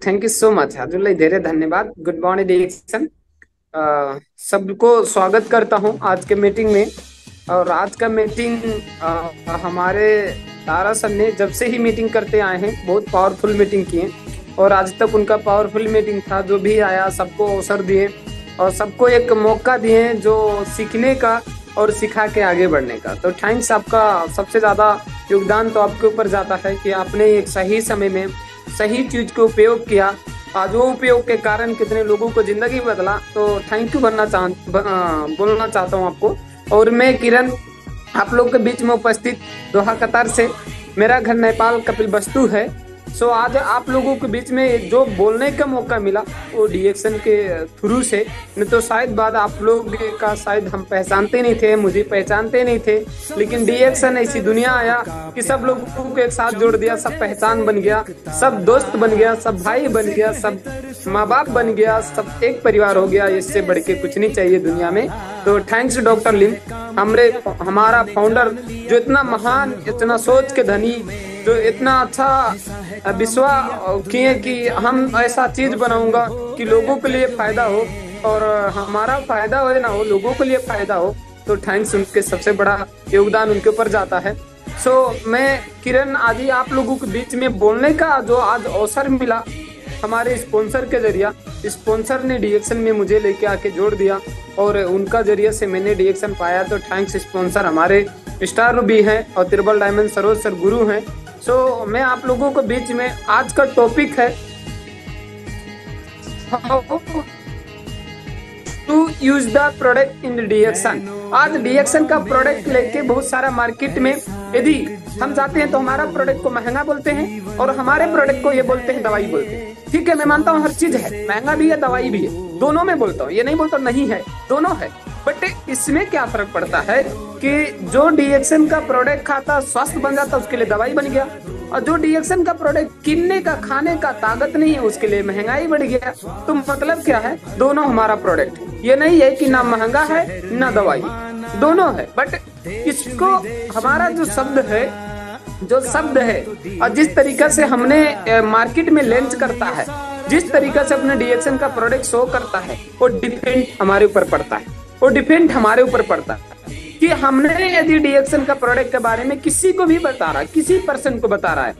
Thank you so much हजुरलाई धेरै धन्यवाद। Good morning DXN. सबको स्वागत करता हूं आज के मीटिंग में। और आज का मीटिंग हमारे तारा सर ने जब से ही मीटिंग करते आए हैं बहुत पावरफुल मीटिंग किए और आज तक उनका पावरफुल मीटिंग था। जो भी आया सबको अवसर दिए और सबको एक मौका दिए जो सीखने का और सिखा के आगे बढ़ने का। तो थैंक्स, आपका सबसे ज़्यादा योगदान तो आपके ऊपर जाता है कि आपने एक सही समय में सही चीज को उपयोग किया। आज वो उपयोग के कारण कितने लोगों को जिंदगी बदला। तो थैंक यू बोलना चाहता हूँ आपको। और मैं किरण आप लोग के बीच में उपस्थित दोहा कतार से। मेरा घर नेपाल कपिल वस्तु है। सो आज आप लोगों के बीच में जो बोलने का मौका मिला वो डिएक्शन के थ्रू से, नहीं तो शायद बाद आप लोग का शायद हम पहचानते नहीं थे, मुझे पहचानते नहीं थे। लेकिन डिएक्शन ऐसी दुनिया आया कि सब लोगों को एक साथ जोड़ दिया, सब पहचान बन गया, सब दोस्त बन गया, सब भाई बन गया, सब माँ बाप बन गया, सब एक परिवार हो गया। इससे बढ़ के कुछ नहीं चाहिए दुनिया में। तो थैंक्स डॉक्टर लिम, हमारा फाउंडर जो इतना महान, इतना सोच के धनी, जो इतना अच्छा विश्वास किए कि हम ऐसा चीज बनाऊंगा कि लोगों के लिए फायदा हो और हमारा फायदा हो ना हो, लोगों के लिए फायदा हो। तो थैंक्स, उनके सबसे बड़ा योगदान उनके ऊपर जाता है। मैं किरण आदि आप लोगों के बीच में बोलने का जो आज अवसर मिला हमारे स्पॉन्सर के जरिया, स्पॉन्सर ने डिएक्शन में मुझे लेके आके जोड़ दिया और उनका जरिए से मैंने डिएक्शन पाया। तो थैंक्स स्पॉन्सर हमारे स्टार भी हैं और ट्रिपल डायमंड सरोज सर गुरु हैं। मैं आप लोगों के बीच में आज का टॉपिक है to use the product in DXN. आज डिएक्शन का प्रोडक्ट लेके बहुत सारा मार्केट में यदि हम जाते हैं तो हमारा प्रोडक्ट को महंगा बोलते हैं और हमारे प्रोडक्ट को ये बोलते हैं दवाई बोलते हैं। ठीक है, मैं मानता हूँ हर चीज है, महंगा भी है दवाई भी है, दोनों में बोलता हूँ, ये नहीं बोलता नहीं है, दोनों है। बट इसमें क्या फर्क पड़ता है कि जो डिएक्शन का प्रोडक्ट खाता स्वस्थ बन जाता उसके लिए दवाई बन गया, और जो डिएक्शन का प्रोडक्ट किनने का खाने का ताकत नहीं है उसके लिए महंगाई बढ़ गया। तो मतलब क्या है, दोनों हमारा प्रोडक्ट, ये नहीं है कि ना महंगा है ना दवाई, दोनों है। बट इसको हमारा जो शब्द है और जिस तरीका से हमने मार्केट में लॉन्च करता है, जिस तरीका से अपने डिएक्शन का प्रोडक्ट शो करता है, वो डिपेंड हमारे ऊपर पड़ता है, वो डिपेंड हमारे ऊपर पड़ता है कि हमने यदि डिएक्शन का प्रोडक्ट के बारे में किसी को भी बता रहा है, किसी पर्सन को बता रहा है,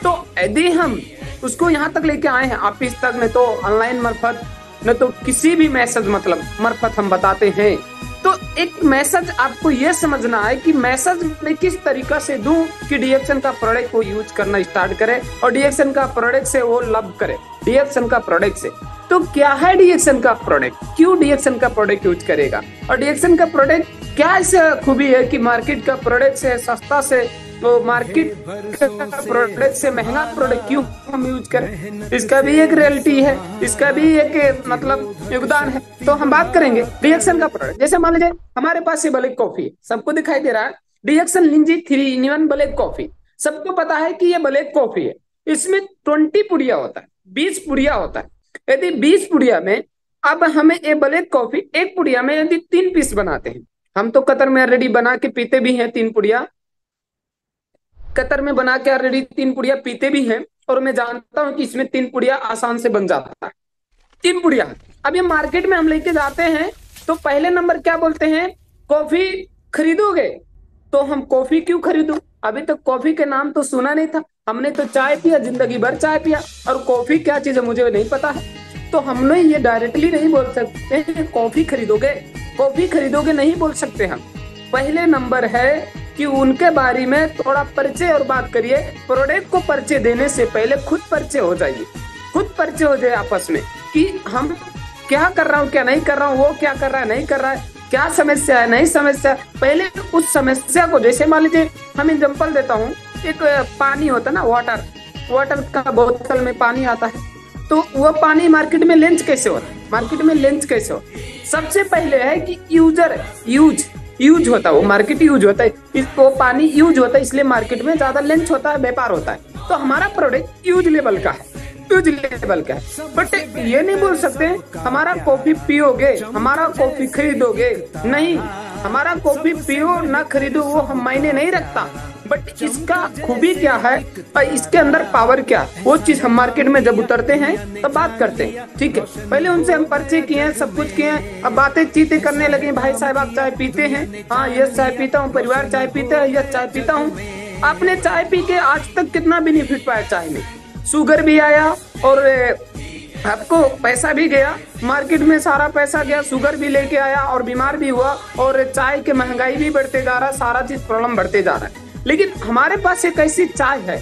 तो यदि हम उसको यहाँ तक लेके आए हैं ऑफिस तक, नहीं तो ऑनलाइन मार्फत, न तो किसी भी मैसेज मतलब मार्फत हम बताते हैं, तो एक मैसेज आपको ये समझना है कि मैसेज में किस तरीका से दूं कि डिएक्शन का प्रोडक्ट को यूज करना स्टार्ट करे और डिएक्शन का प्रोडक्ट से वो लव करे डिएक्शन का प्रोडक्ट से। तो क्या है डिएक्शन का प्रोडक्ट, क्यों डिएक्शन का प्रोडक्ट यूज करेगा, और डिएक्शन का प्रोडक्ट क्या ऐसे खूबी है कि मार्केट का प्रोडक्ट से सस्ता से तो मार्केट प्रोडक्ट से महंगा प्रोडक्ट क्यों हम यूज करें, इसका भी एक रियलिटी है, इसका भी एक मतलब योगदान है। तो हम बात करेंगे डिएक्शन का प्रोडक्ट। जैसे मान लीजिए हमारे पास ये ब्लैक कॉफी है, सबको दिखाई दे रहा है डिएक्शन लिंजी 3 in 1 ब्लैक कॉफी, सबको पता है कि ये ब्लैक कॉफी है। इसमें 20 पुड़िया होता है, 20 पुड़िया होता है। यदि 20 पुड़िया में अब हमें ये ब्लैक कॉफी एक पुड़िया में यदि 3 पीस बनाते हैं, हम तो कतर में ऑलरेडी बना के पीते भी हैं, 3 पुड़िया कतर में बना के ऑलरेडी 3 पुड़िया पीते भी हैं, और मैं जानता हूं कि इसमें 3 पुड़िया आसान से बन जाता है। 3 पुड़िया अब ये मार्केट में हम लेके जाते हैं तो पहले नंबर क्या बोलते हैं, कॉफी खरीदोगे? तो हम कॉफी क्यों खरीदूं, अभी तक कॉफी के नाम तो सुना नहीं था, हमने तो चाय पिया, जिंदगी भर चाय पिया, और कॉफी क्या चीज है मुझे नहीं पता है। तो हमने ये डायरेक्टली नहीं बोल सकते कॉफी खरीदोगे, कॉफी खरीदोगे नहीं बोल सकते हम। पहले नंबर है कि उनके बारे में थोड़ा परिचय और बात करिए। प्रोडक्ट को परिचय देने से पहले खुद परिचय हो जाइए, खुद परिचय हो जाए आपस में कि हम क्या कर रहा हूँ, क्या नहीं कर रहा हूँ, वो क्या कर रहा है, नहीं कर रहा है, क्या समस्या है, नहीं समस्या। पहले उस समस्या को, जैसे मान लीजिए हम एग्जांपल देता हूँ, एक पानी होता है ना, वाटर का बोतल में पानी आता है, तो वो पानी मार्केट में लॉन्च कैसे होता है, मार्केट में लॉन्च कैसे होता है? सबसे पहले है कि यूज होता है, वो मार्केट यूज होता है, इसको पानी यूज होता है, इसलिए मार्केट में ज्यादा लॉन्च होता है, व्यापार होता है। तो हमारा प्रोडक्ट यूज लेवल का है, यूज लेवल का है। बट ये नहीं बोल सकते हमारा कॉफी पियोगे, हमारा कॉफी खरीदोगे, नहीं, हमारा कॉफी पियो ना खरीदो वो हम मायने नहीं रखता। बट इसका खूबी क्या है और इसके अंदर पावर क्या है, वो चीज हम मार्केट में जब उतरते हैं तो बात करते हैं। ठीक है, पहले उनसे हम परिचय किए हैं, सब कुछ किए हैं, अब बातें चीतें करने लगे। भाई साहब आप चाय पीते हैं? हाँ यस चाय पीता हूँ। परिवार चाय पीते हैं? यस चाय पीता हूँ। आपने चाय पी के आज तक कितना बेनिफिट पाया चाय में? शुगर भी आया और आपको पैसा भी गया, मार्केट में सारा पैसा गया, शुगर भी लेके आया और बीमार भी हुआ, और चाय की महंगाई भी बढ़ते जा रहा है, सारा चीज प्रॉब्लम बढ़ते जा रहा है। लेकिन हमारे पास एक ऐसी चाय है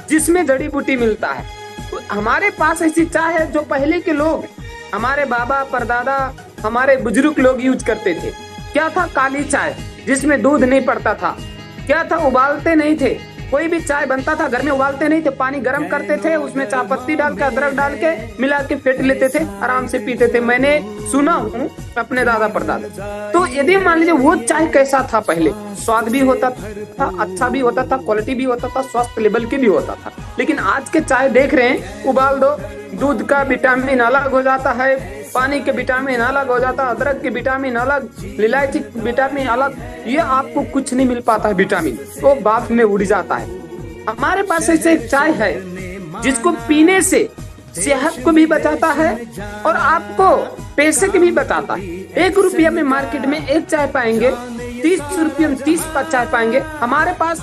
जिसमें जड़ी बूटी मिलता है। तो हमारे पास ऐसी चाय है जो पहले के लोग, हमारे बाबा परदादा, हमारे बुजुर्ग लोग यूज करते थे। क्या था? काली चाय, जिसमें दूध नहीं पड़ता था। क्या था? उबालते नहीं थे। कोई भी चाय बनता था घर में उबालते नहीं थे, पानी गर्म करते थे, उसमें चाय पत्ती डाल के अदरक डाल के मिला के फेंट लेते थे, आराम से पीते थे। मैंने सुना हूँ अपने दादा परदादा। तो यदि मान लीजिए वो चाय कैसा था पहले, स्वाद भी होता था, अच्छा भी होता था, क्वालिटी भी होता था, स्वास्थ्य लेवल की भी होता था। लेकिन आज के चाय देख रहे हैं, उबाल दो, दूध का विटामिन अलग हो जाता है, पानी के विटामिन अलग हो जाता है, अदरक के विटामिन अलग, इलायची विटामिन अलग, ये आपको कुछ नहीं मिल पाता है विटामिन, वो बात में उड़ जाता है। हमारे पास ऐसे एक चाय है जिसको पीने से सेहत को भी बचाता है और आपको पैसे की भी बचाता है। 1 रुपया में मार्केट में एक चाय पाएंगे, 30 रुपये में 30 का चाय पाएंगे। हमारे पास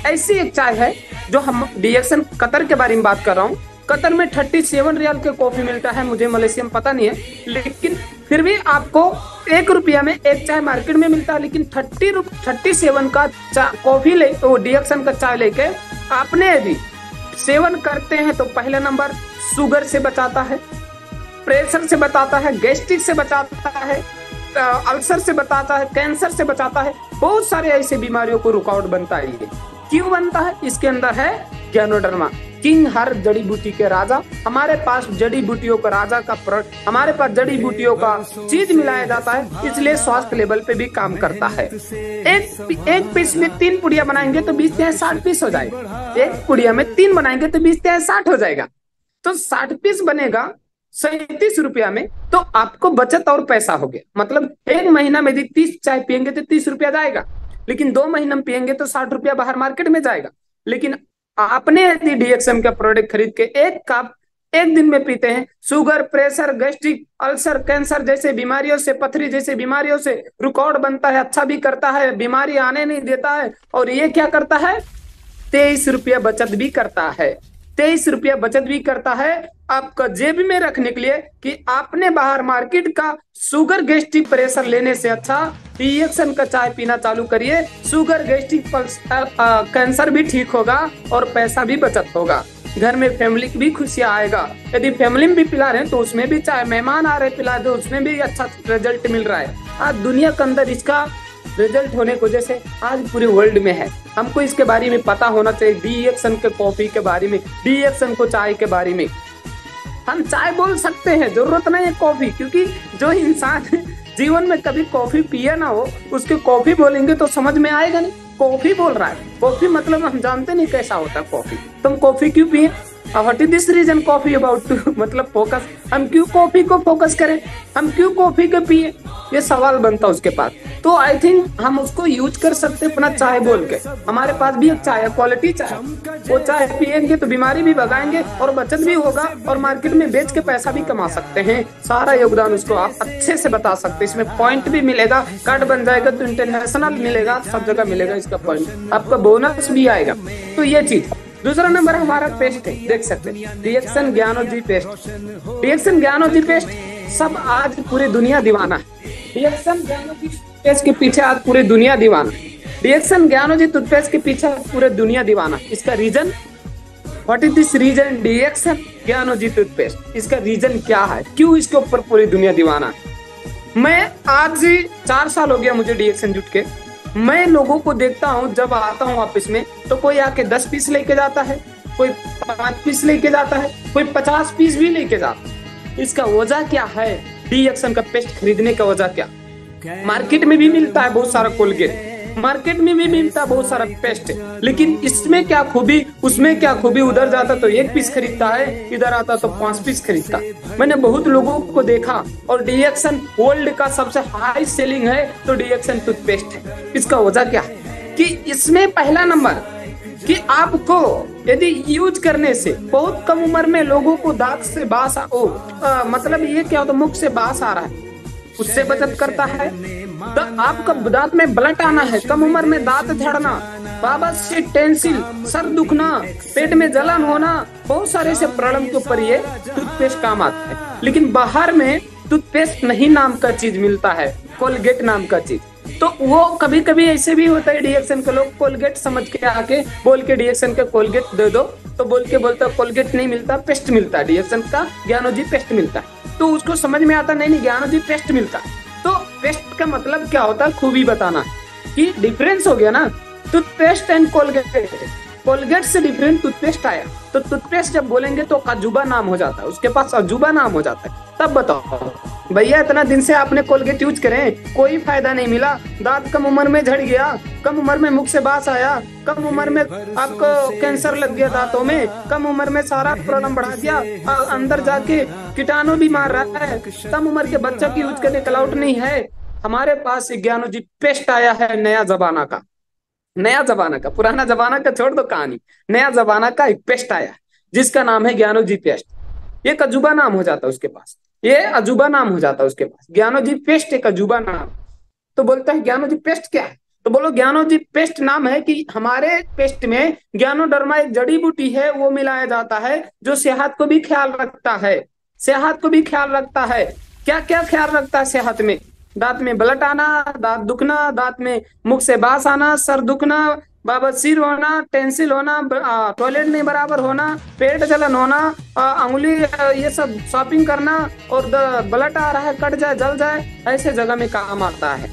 ऐसी एक चाय है जो हम डीएक्सन कतर के बारे में बात कर रहा हूँ। कतर में 37 रियाल के कॉफी मिलता है, मुझे मलेशिया में पता नहीं है, लेकिन फिर भी आपको 1 रुपया में एक चाय मार्केट में मिलता है। लेकिन 37 का कॉफी ले तो डीएक्सन का चाय लेके आपने यदि सेवन करते हैं तो पहला नंबर शुगर से बचाता है, प्रेशर से बचाता है, गैस्ट्रिक से बचाता है, अल्सर से बचाता है, कैंसर से बचाता है, बहुत सारे ऐसे बीमारियों को रुकावट बनता है। ये क्यों बनता है? इसके अंदर है ज्ञानोडर्मा किंग, हर जड़ी बूटी के राजा। हमारे पास जड़ी बूटियों का राजा का प्रोडक्ट, हमारे पास जड़ी बूटियों का चीज मिलाया जाता है, इसलिए स्वास्थ्य लेवल पे भी काम करता है। एक पीस में 3 पुड़िया बनाएंगे तो 20 या 60 पीस हो जाएगा। एक पुड़िया में 3 बनाएंगे तो 20 या 60 हो जाएगा। तो 60 पीस बनेगा 37 रुपया में, तो आपको बचत और पैसा हो गया। मतलब 1 महीना में यदि 30 चाय पियेंगे तो 30 रुपया जाएगा, लेकिन 2 महीने में पियेंगे तो 60 रुपया बाहर मार्केट में जाएगा। लेकिन आपने यदि डीएक्सन का प्रोडक्ट खरीद के 1 कप 1 दिन में पीते हैं, sugar, pressure, gastric, ulcer, cancer जैसे बीमारियों से, पथरी जैसे बीमारियों से रुकावट बनता है, अच्छा भी करता है, बीमारी आने नहीं देता है। और ये क्या करता है? 23 रुपया बचत भी करता है। 23 रुपया बचत भी करता है आपका जेब में रखने के लिए, कि आपने बाहर मार्केट का शुगर, गैस्ट्रिक, प्रेशर लेने से अच्छा डीएक्सन का चाय पीना चालू करिए। शुगर, गैस्ट्रिक, कैंसर भी ठीक होगा और पैसा भी बचत होगा। घर में फैमिली की भी खुशियां आएगा। यदि फैमिली में भी पिला रहे हैं तो उसमें भी चाय, मेहमान आ रहे पिला दो, उसमें भी अच्छा रिजल्ट मिल रहा है। आज दुनिया के अंदर इसका रिजल्ट होने की वजह से आज पूरे वर्ल्ड में है। हमको इसके बारे में पता होना चाहिए, डीएक्सन के कॉफी के बारे में, डीएक्सन को चाय के बारे में। हम चाय बोल सकते हैं, जरूरत नहीं है कॉफी, क्योंकि जो इंसान जीवन में कभी कॉफी पिया ना हो उसके कॉफी बोलेंगे तो समझ में आएगा नहीं। कॉफी बोल रहा है, कॉफी मतलब हम जानते नहीं कैसा होता कॉफी। तुम कॉफी क्यों पिए? What is this reason coffee about to, मतलब फोकस, हम क्यों कॉफी को फोकस करें, हम क्यों कॉफी को पिए, ये सवाल बनता उसके पास। तो आई थिंक हम उसको यूज कर सकते अपना चाय बोल के। हमारे पास भी एक चाय है, क्वालिटी चाय, वो चाय पियेंगे तो बीमारी भी भगाएंगे और बचत भी होगा और मार्केट में बेच के पैसा भी कमा सकते हैं। सारा योगदान उसको आप अच्छे से बता सकते हैं। इसमें पॉइंट भी मिलेगा, कार्ड बन जाएगा तो इंटरनेशनल मिलेगा, सब जगह मिलेगा इसका पॉइंट, आपका बोनस भी आएगा। तो ये चीज। दूसरा नंबर हमारा पेस्ट है, देख सकते हैं डीएक्सन ज्ञानोजी पेस्ट। डीएक्सन ज्ञानोजी पेस्ट सब आज पूरी दुनिया दीवाना है। डीएक्सन ज्ञानोजी पेस्ट के पीछे आज पूरी दुनिया दीवाना है। डीएक्सन ज्ञानोजी टूथपेस्ट के पीछे पूरे दुनिया दीवाना। इसका reason, what is this reason? DXN Ganozhi toothpaste, इसका रीजन क्या है, क्यों इसके ऊपर पूरी दुनिया दीवाना है? मैं आज 4 साल हो गया मुझे डीएक्सन जुट के। मैं लोगों को देखता हूँ, जब आता हूँ ऑफिस में तो कोई आके 10 पीस लेके जाता है, कोई 5 पीस लेके जाता है, कोई 50 पीस भी लेके जाता है। इसका वजह क्या है? डीएक्सन का पेस्ट खरीदने का वजह क्या? मार्केट में भी मिलता है बहुत सारा कोलगेट, मार्केट में भी मिलता है बहुत सारा पेस्ट, लेकिन इसमें क्या खूबी, उसमें क्या खूबी? उधर जाता तो 1 पीस खरीदता है, इधर आता तो 5 पीस खरीदता। मैंने बहुत लोगों को देखा, और डीएक्सन वर्ल्ड का सबसे हाई सेलिंग है तो डीएक्सन टूथपेस्ट है। इसका वजह क्या है? कि इसमें पहला नंबर कि आपको यदि यूज करने से बहुत कम उम्र में लोगों को दांत से बास मतलब ये क्या होता है, मुख से बास आ रहा है, उससे बचत करता है। तो आपका दांत में ब्लड आना है, कम उम्र में दांत झड़ना, बवासीर, टेंसिल, सर दुखना, पेट में जलन होना, बहुत सारे ऐसे प्रॉब्लम के ऊपर ये टूथपेस्ट काम आता है। लेकिन बाहर में टूथपेस्ट नहीं नाम का चीज मिलता है, कोलगेट नाम का चीज। तो वो कभी कभी ऐसे भी होता है, डीएक्शन के लोग कोलगेट समझ के आके बोल के डीएक्शन के कोलगेट दे दो, तो बोल के बोलता कोलगेट नहीं मिलता, पेस्ट मिलता है, डीएक्शन का ज्ञानोजी पेस्ट मिलता है। तो उसको समझ में आता नहीं ज्ञानोजी पेस्ट मिलता है। तो पेस्ट का मतलब क्या होता है, खूबी बताना कि डिफरेंस हो गया ना, टूथपेस्ट एंड कोलगेट। कोलगेट से डिफरेंट टूथपेस्ट आया, तो टूथपेस्ट जब बोलेंगे तो अजूबा नाम हो जाता है, उसके पास अजूबा नाम हो जाता है। तब बताओ भैया, इतना दिन से आपने कोलगेट यूज करें, कोई फायदा नहीं मिला, दांत कम उम्र में झड़ गया, कम उम्र में मुख से बास आया, कम उम्र में आपको कैंसर लग गया दांतों में, कम उम्र में सारा प्रॉब्लम बढ़ा दिया, अंदर जाके कीटाणु भी मार रहा है, कम उम्र के बच्चा की यूज करने का अलाउड नहीं है। हमारे पास ज्ञानोजी पेस्ट आया है, नया जमाना का, नया जमाना का, पुराना जमाना का छोड़ दो कहानी, नया जमाना का एक पेस्ट आया जिसका नाम है ज्ञानोजी पेस्ट। ये अजूबा नाम हो जाता है उसके पास, ये अजूबा नाम हो जाता है उसके पास, ज्ञानोजी पेस्ट एक अजूबा नाम। तो बोलता है ज्ञानोजी पेस्ट क्या है, तो बोलो ज्ञानोजी पेस्ट नाम है कि हमारे पेस्ट में ज्ञानोडर्मा एक जड़ी बूटी है, वो मिलाया जाता है जो सेहत को भी ख्याल रखता है, सेहत को भी ख्याल रखता है। क्या क्या ख्याल रखता है सेहत में, दांत में ब्लड आना, दांत दुखना, दांत में मुख से बास आना, सर दुखना, बवासीर होना, टेंसिल होना, टॉयलेट नहीं बराबर होना, पेट जलन होना, अंगुली ये सब शॉपिंग करना, और ब्लड आ रहा है, कट जाए, जल जाए, ऐसे जगह में काम आता है।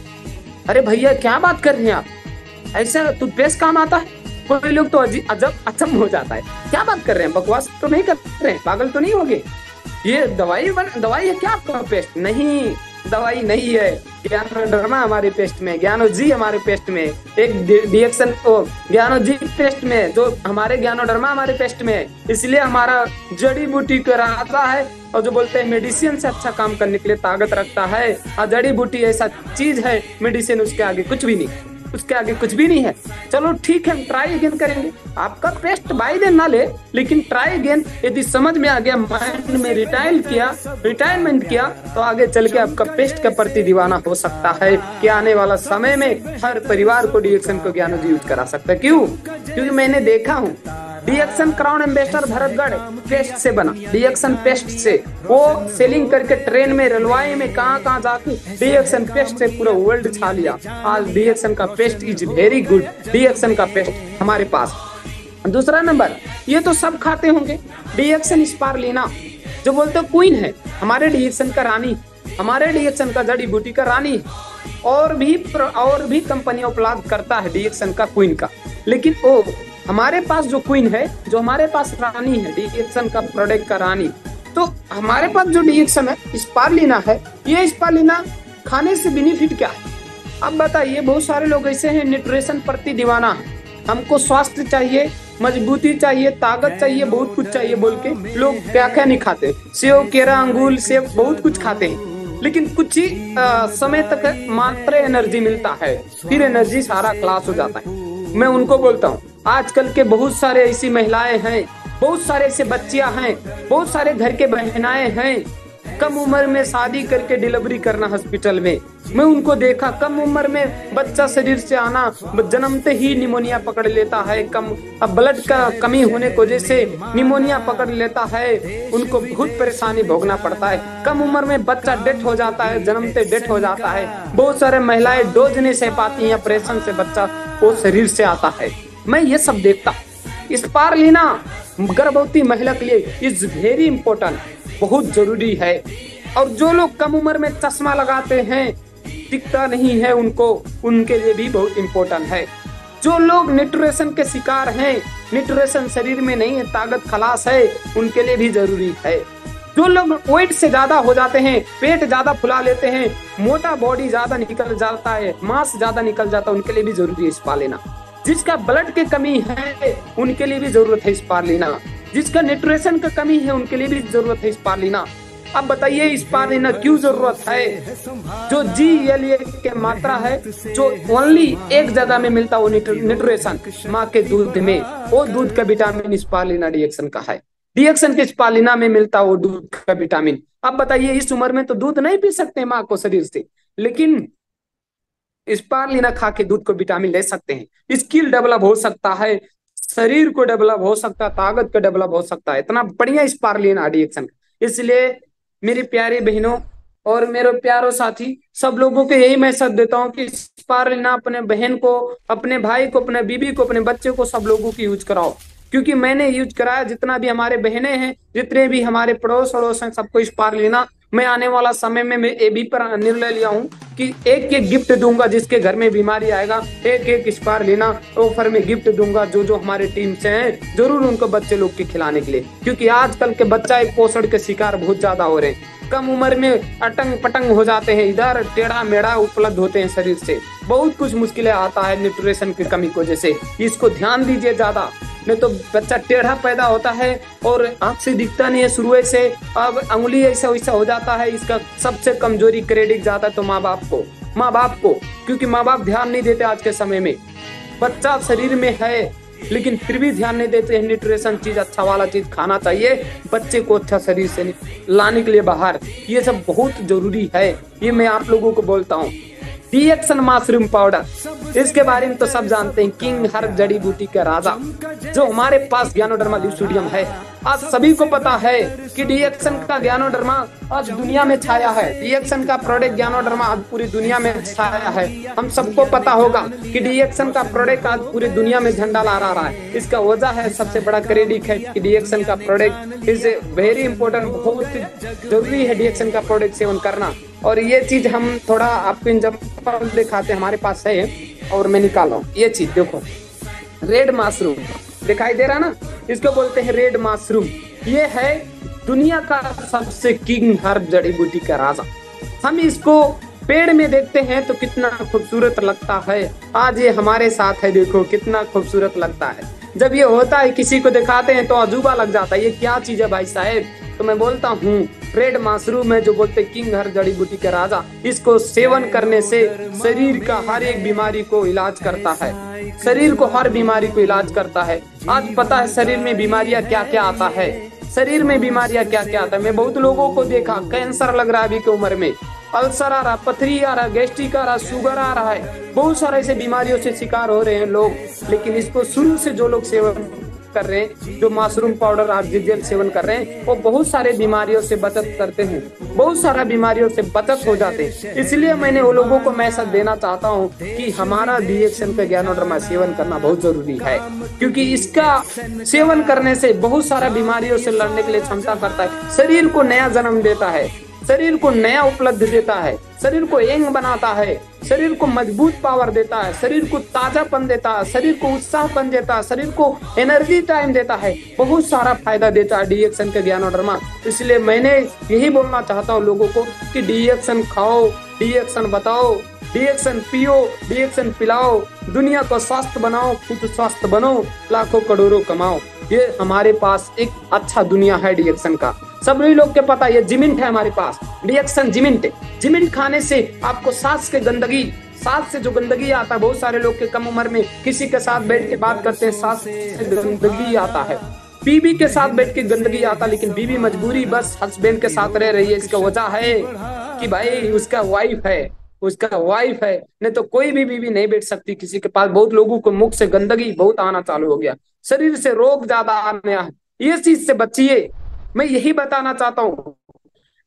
अरे भैया क्या बात कर रहे हैं आप, ऐसा टूथपेस्ट काम आता है? कोई लोग तो अजब अचंभ हो जाता है, क्या बात कर रहे हैं, बकवास तो नहीं कर रहे हैं, पागल तो नहीं हो गए, ये दवाई है क्या आपका पेस्ट? नहीं, दवाई नहीं है, ज्ञानोडर्मा हमारे पेस्ट में, ज्ञानोजी हमारे पेस्ट में, एक डीएक्शन ज्ञानोजी पेस्ट में, जो हमारे ज्ञानोडर्मा हमारे पेस्ट में है, इसलिए हमारा जड़ी बूटी कराता है। और जो बोलते हैं मेडिसिन से अच्छा काम करने के लिए ताकत रखता है, और जड़ी बूटी ऐसा चीज है, मेडिसिन उसके आगे कुछ भी नहीं, उसके आगे कुछ भी नहीं है। चलो ठीक है, हम ट्राई अगेन करेंगे, आपका पेस्ट बाई दिन ना ले, लेकिन ट्राई अगेन, यदि समझ में आ गया, माइंड में रिटायरमेंट किया, तो आगे चल के आपका पेस्ट के प्रति दीवाना हो सकता है कि आने वाला समय में हर परिवार को डीएक्शन को ज्ञानोजी यूज करा सकता है। क्यों? क्योंकि मैंने देखा हूँ, डीएक्शन क्राउन एम्बेसडर भरतगढ़ पेस्ट से बना, डीएक्शन पेस्ट से वो सेलिंग करके ट्रेन में, रेलवे में, कहाँ जाके डीएक्शन पेस्ट से पूरा वर्ल्ड छा लिया। आज डीएक्शन का पेस्ट इज वेरी गुड, डीएक्शन का पेस्ट हमारे पास। दूसरा नंबर, ये तो सब खाते होंगे, डीएक्शन स्पारुलिना, जो बोलते क्वीन है, हमारे डीएक्शन का रानी, हमारे डीएक्शन का जड़ी बूटी का रानी। और भी कंपनियां उपलब्ध करता है डीएक्शन का क्वीन का, लेकिन वो हमारे पास जो क्वीन है, जो हमारे पास रानी है, डीएक्शन का प्रोडक्ट का रानी, तो हमारे पास जो डीएक्शन है स्पारुलिना है, ये स्पारुलिना खाने से बेनिफिट क्या है? अब बताइए, बहुत सारे लोग ऐसे हैं न्यूट्रिशन प्रति दीवाना है, हमको स्वास्थ्य चाहिए, मजबूती चाहिए, ताकत चाहिए, बहुत कुछ चाहिए बोल के लोग क्या क्या नहीं खाते, सेव, केरा, अंगूर, सेब, बहुत कुछ खाते हैं, लेकिन कुछ ही समय तक मात्र एनर्जी मिलता है, फिर एनर्जी सारा क्लास हो जाता है। मैं उनको बोलता हूँ, आजकल के बहुत सारे ऐसी महिलाएं हैं, बहुत सारे ऐसे बच्चियां हैं, बहुत सारे घर के बहनाएं हैं, कम उम्र में शादी करके डिलीवरी करना हॉस्पिटल में, मैं उनको देखा, कम उम्र में बच्चा शरीर से आना, जन्मते ही निमोनिया पकड़ लेता है, अब ब्लड का कमी होने की वजह से निमोनिया पकड़ लेता है, उनको बहुत परेशानी भोगना पड़ता है, कम उम्र में बच्चा डेथ हो जाता है, जन्मते डेथ हो जाता है, बहुत सारे महिलाएं डोज नहीं सह पाती हैं, ऑपरेशन से बच्चा वो शरीर से आता है। मैं ये सब देखता, स्पारुलिना गर्भवती महिला के लिए इज वेरी इंपॉर्टेंट, बहुत जरूरी है। और जो लोग कम उम्र में चश्मा लगाते हैं, दिखता नहीं है उनको, उनके लिए भी बहुत इंपॉर्टेंट है। जो लोग न्यूट्रिशन के शिकार हैं, न्यूट्रिशन शरीर में नहीं है, ताकत खलास है, उनके लिए भी जरूरी है। जो लोग वेट से ज्यादा हो जाते हैं, पेट ज्यादा फुला लेते हैं, मोटा बॉडी ज्यादा निकल जाता है, मांस ज्यादा निकल जाता है, उनके लिए भी जरूरी है स्पारुलिना। जिसका ब्लड की कमी है उनके लिए भी जरूरत है स्पारुलिना, जिसका न्यूट्रिशन का कमी है उनके लिए भी जरूरत है स्पारुलिना। अब बताइए स्पारुलिना क्यों जरूरत है? जो GLA के मात्रा है जो ओनली एक जगह में मिलता, वो न्यूट्रिशन माँ के दूध में, वो दूध का विटामिन स्पारुलिना डीएक्सन का है। डीएक्सन के स्पारुलिना में मिलता वो दूध का विटामिन। अब बताइए इस उम्र में तो दूध नहीं पी सकते माँ को शरीर से, लेकिन स्पारुलिना खा के दूध को विटामिन ले सकते हैं। स्किल डेवलप हो सकता है, शरीर को डेवलप हो सकता है, ताकत को डेवलप हो सकता है, इतना बढ़िया स्पारुलिना डीएक्सन। इसलिए मेरी प्यारी बहनों और मेरे प्यारो साथी, सब लोगों को यही मैसेज देता हूँ कि स्पारुलिना अपने बहन को, अपने भाई को, अपने बीबी को, अपने बच्चे को, सब लोगों को यूज कराओ। क्योंकि मैंने यूज कराया, जितना भी हमारे बहनें हैं, जितने भी हमारे पड़ोस अड़ोस हैं, सबको स्पारुलिना। मैं आने वाला समय में मैं ये भी पर निर्णय लिया हूँ कि एक एक गिफ्ट दूंगा, जिसके घर में बीमारी आएगा एक एक स्पारुलिना ऑफर में गिफ्ट दूंगा। जो जो हमारे टीम से हैं जरूर उनको बच्चे लोग के खिलाने के लिए, क्योंकि आजकल के बच्चा एक पोषण के शिकार बहुत ज्यादा हो रहे हैं। कम उम्र में अटंग पटंग हो जाते हैं, इधर टेढ़ा मेढ़ा उपलब्ध होते हैं शरीर से, बहुत कुछ मुश्किलें आता है न्यूट्रिशन की कमी की वजह से। इसको ध्यान दीजिए ज्यादा, नहीं तो बच्चा टेढ़ा पैदा होता है और आंख से दिखता नहीं है शुरू से, अब अंगुली ऐसा वैसा हो जाता है। इसका सबसे कमजोरी क्रेडिट जाता है तो माँ बाप को, क्योंकि माँ बाप ध्यान नहीं देते आज के समय में। बच्चा शरीर में है लेकिन फिर भी ध्यान नहीं देते हैं। न्यूट्रिशन चीज, अच्छा वाला चीज खाना चाहिए बच्चे को अच्छा शरीर से लाने के लिए बाहर, ये सब बहुत जरूरी है। ये मैं आप लोगों को बोलता हूँ। डीएक्सन मशरूम पाउडर, इसके बारे में तो सब जानते हैं, किंग हर्ब जड़ी बूटी का राजा जो हमारे पास ज्ञानोडर्मा ल्यूसिडियम है। आज सभी को पता है कि डीएक्सन का ज्ञानोडर्मा आज दुनिया में छाया है। डीएक्सन का प्रोडक्ट ज्ञानोडर्मा आज पूरी दुनिया में छाया है। हम सबको पता होगा कि डीएक्सन का प्रोडक्ट आज पूरी दुनिया में झंडा लहरा रहा है। इसका वजह है, सबसे बड़ा क्रेडिट है कि डीएक्सन का प्रोडक्ट इज वेरी इंपॉर्टेंट, बहुत जरूरी है डीएक्सन का प्रोडक्ट सेवन करना। और ये चीज हम थोड़ा आपको एग्जांपल दिखाते हैं, हमारे पास है और मैं निकाल रहा हूँ। ये चीज देखो, रेड मशरूम दिखाई दे रहा ना, इसको बोलते हैं रेड मशरूम। ये है दुनिया का सबसे किंग हर्ब जड़ी बूटी का राजा। हम इसको पेड़ में देखते हैं तो कितना खूबसूरत लगता है। आज ये हमारे साथ है, देखो कितना खूबसूरत लगता है। जब ये होता है किसी को दिखाते हैं तो अजूबा लग जाता है, ये क्या चीज है भाई साहब। तो मैं बोलता हूँ रेड मशरूम है जो बोलते किंग हर जड़ी बूटी का राजा। इसको सेवन करने से शरीर का हर एक बीमारी को इलाज करता है, शरीर को हर बीमारी को इलाज करता है। आज पता है शरीर में बीमारियां क्या क्या आता है, शरीर में बीमारियां क्या क्या आता है। मैं बहुत लोगों को देखा, कैंसर लग रहा है अभी की उम्र में, अल्सर आ रहा, पथरी आ रहा, गैस्ट्रिक आ रहा, शुगर आ रहा है, बहुत सारे ऐसे बीमारियों से शिकार हो रहे हैं लोग। लेकिन इसको शुरू से जो लोग सेवन कर रहे हैं, जो मशरूम पाउडर आप जिस सेवन कर रहे हैं, वो बहुत सारे बीमारियों से बचत करते हैं, बहुत सारा बीमारियों से बचत हो जाते हैं। इसलिए मैंने वो लोगों को मैसेज देना चाहता हूँ कि हमारा डीएक्सन का ज्ञानोडर्मा सेवन करना बहुत जरूरी है, क्योंकि इसका सेवन करने से बहुत सारा बीमारियों से लड़ने के लिए क्षमता करता है, शरीर को नया जन्म देता है, शरीर को नया उपलब्ध देता है, शरीर को यंग बनाता है, शरीर को मजबूत पावर देता है, शरीर को ताजापन देता है, शरीर को उत्साहपन देता है, शरीर को एनर्जी टाइम देता है, बहुत सारा फायदा देता है डीएक्सन का ज्ञानोडर्मा। इसलिए मैंने यही बोलना चाहता हूँ लोगों को कि डीएक्सन खाओ, डीएक्सन बताओ, डीएक्सन पियो, डीएक्सन पिलाओ, दुनिया को स्वस्थ बनाओ, खुद स्वस्थ बनो, लाखों करोड़ों कमाओ। ये हमारे पास एक अच्छा दुनिया है डीएक्सन का। सभी लोग के पता, ये जिमिंट है हमारे पास, डीएक्सन जिमिंट। जिमिंट खाने से आपको सांस के गंदगी, सांस से जो गंदगी आता है, बहुत सारे लोग के कम उम्र में किसी के साथ बैठ के बात करते हैं, सांस से गंदगी आता है, बीबी के साथ बैठ के गंदगी आता, लेकिन बीबी मजबूरी बस हस्बैंड के साथ रह रही है। इसका वजह है कि भाई उसका वाइफ है, उसका वाइफ है, नहीं तो कोई भी बीवी नहीं बैठ सकती किसी के पास। बहुत लोगों को मुख से गंदगी बहुत आना चालू हो गया, शरीर से रोग ज्यादा आने है, ये चीज से बचिए। मैं यही बताना चाहता हूँ।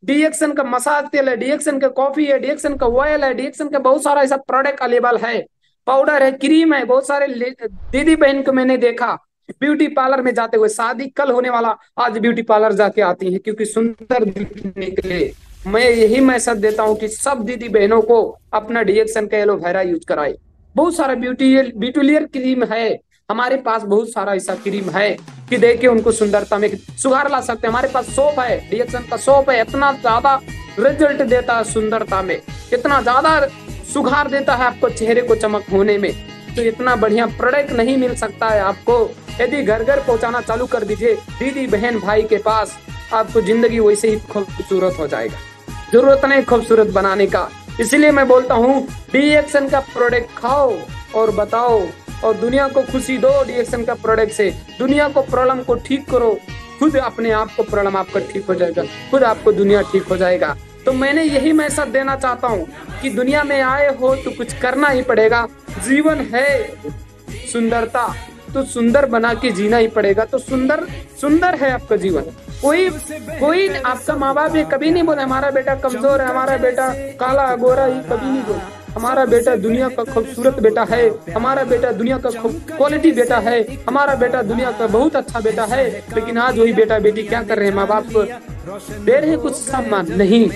डीएक्सन का मसाज तेल है, डीएक्सन का कॉफी है, डीएक्सन का ऑयल है, डीएक्सन का बहुत सारा ऐसा प्रोडक्ट अवेलेबल है, पाउडर है, क्रीम है। बहुत सारे दीदी बहन को मैंने देखा ब्यूटी पार्लर में जाते हुए, शादी कल होने वाला आज ब्यूटी पार्लर जाके आती है क्योंकि सुंदर दिखने के लिए। मैं यही मैसेज देता हूँ कि सब दीदी बहनों को अपना डीएक्सन का एलोवेरा यूज कराए। बहुत सारा ब्यूटीलियर क्रीम है हमारे पास, बहुत सारा ऐसा क्रीम है कि देखे उनको सुंदरता में सुधार ला सकते हैं। हमारे पास सोप है, डीएक्सन का सोप है, इतना ज्यादा रिजल्ट देता है सुंदरता में, इतना ज्यादा सुधार देता है आपको चेहरे को चमक होने में। तो इतना बढ़िया प्रोडक्ट नहीं मिल सकता है आपको। यदि घर घर पहुंचाना चालू कर दीजिए दीदी बहन भाई के पास, आपको जिंदगी वैसे ही खूबसूरत हो जाएगा। जरूरत नहीं खूबसूरत बनाने का। इसलिए मैं बोलता हूँ डीएक्शन का प्रोडक्ट खाओ और बताओ और दुनिया को खुशी दो। डीएक्शन का प्रोडक्ट से दुनिया को प्रॉब्लम को ठीक करो, खुद अपने आप को प्रॉब्लम आपका ठीक हो जाएगा, खुद आपको दुनिया ठीक हो जाएगा। तो मैंने यही मैसेज देना चाहता हूँ कि दुनिया में आए हो तो कुछ करना ही पड़ेगा। जीवन है सुंदरता, तो सुंदर बना के जीना ही पड़ेगा। तो सुंदर है आपका जीवन। कोई आपका माँ बाप ये कभी नहीं बोले हमारा बेटा कमजोर है, हमारा बेटा काला गोरा, ये कभी नहीं बोले। हमारा बेटा दुनिया का खूबसूरत बेटा है, हमारा बेटा दुनिया का क्वालिटी बेटा है, हमारा बेटा दुनिया का बहुत अच्छा बेटा है। लेकिन आज वही बेटा बेटी क्या कर रहे हैं, माँ बाप को दे रहे हैं कुछ सम्मान नहीं,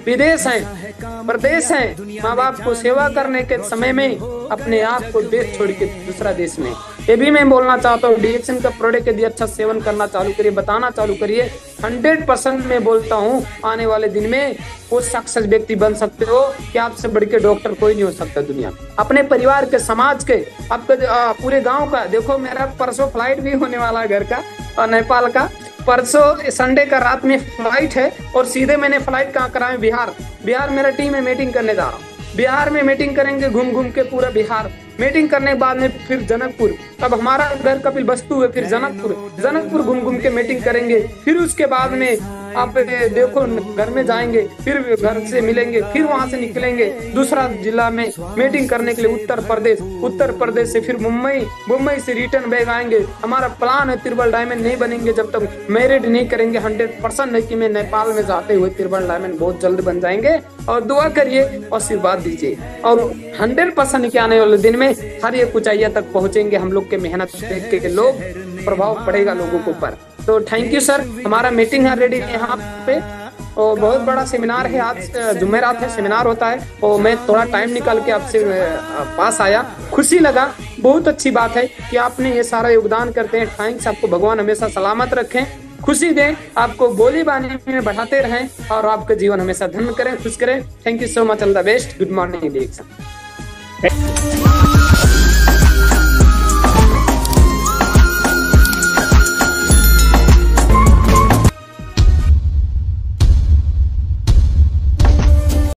विदेश हैं, प्रदेश हैं, माँ बाप को सेवा करने के समय में अपने आप को देश छोड़ के दूसरा देश में। ये भी मैं बोलना चाहता हूँ डीएक्शन का प्रोडक्ट यदि अच्छा सेवन करना चालू करिए, बताना चालू करिए, 100% मैं बोलता हूँ आने वाले दिन में वो सक्सेस व्यक्ति बन सकते हो कि आपसे बढ़ के डॉक्टर कोई नहीं हो सकता दुनिया में। अपने परिवार के, समाज के, आपके पूरे गाँव का। देखो मेरा परसों फ्लाइट भी होने वाला है घर का और नेपाल का। परसों संडे का रात में फ्लाइट है और सीधे मैंने फ्लाइट कहाँ करा है, बिहार मेरा टीम है, मीटिंग करने जा रहा हूँ। बिहार में मीटिंग करेंगे, घूम घूम के पूरा बिहार। मीटिंग करने के बाद में फिर जनकपुर, अब हमारा घर कपिल वस्तु है, फिर जनकपुर घूम घूम के मीटिंग करेंगे। फिर उसके बाद में आप देखो घर में जाएंगे, फिर घर से मिलेंगे, फिर वहां से निकलेंगे दूसरा जिला में मीटिंग करने के लिए उत्तर प्रदेश से फिर मुंबई से रिटर्न बैग आएंगे। हमारा प्लान है ट्रिपल डायमंड नहीं बनेंगे जब तक मैरिड नहीं करेंगे। 100% है कि मैं नेपाल में जाते हुए ट्रिपल डायमंड बहुत जल्द बन जाएंगे। और दुआ करिए और आशीर्वाद दीजिए और 100% के आने वाले दिन में हर एक ऊंचाइयां तक पहुंचेंगे। हम लोग के मेहनत देख के लोग प्रभाव पड़ेगा लोगों के ऊपर। तो थैंक यू सर। हमारा मीटिंग है रेडी यहाँ पे और बहुत बड़ा सेमिनार है। आज जुमेरात है, सेमिनार होता है और मैं थोड़ा टाइम निकाल के आपसे पास आया, खुशी लगा। बहुत अच्छी बात है कि आपने ये सारा योगदान करते हैं। थैंक्स, आपको भगवान हमेशा सलामत रखें, खुशी दें, आपको बोली बानी में बढ़ाते रहें और आपका जीवन हमेशा धन्य करें, खुश करें। Thank you so much, all the best, good morning डीएक्शन।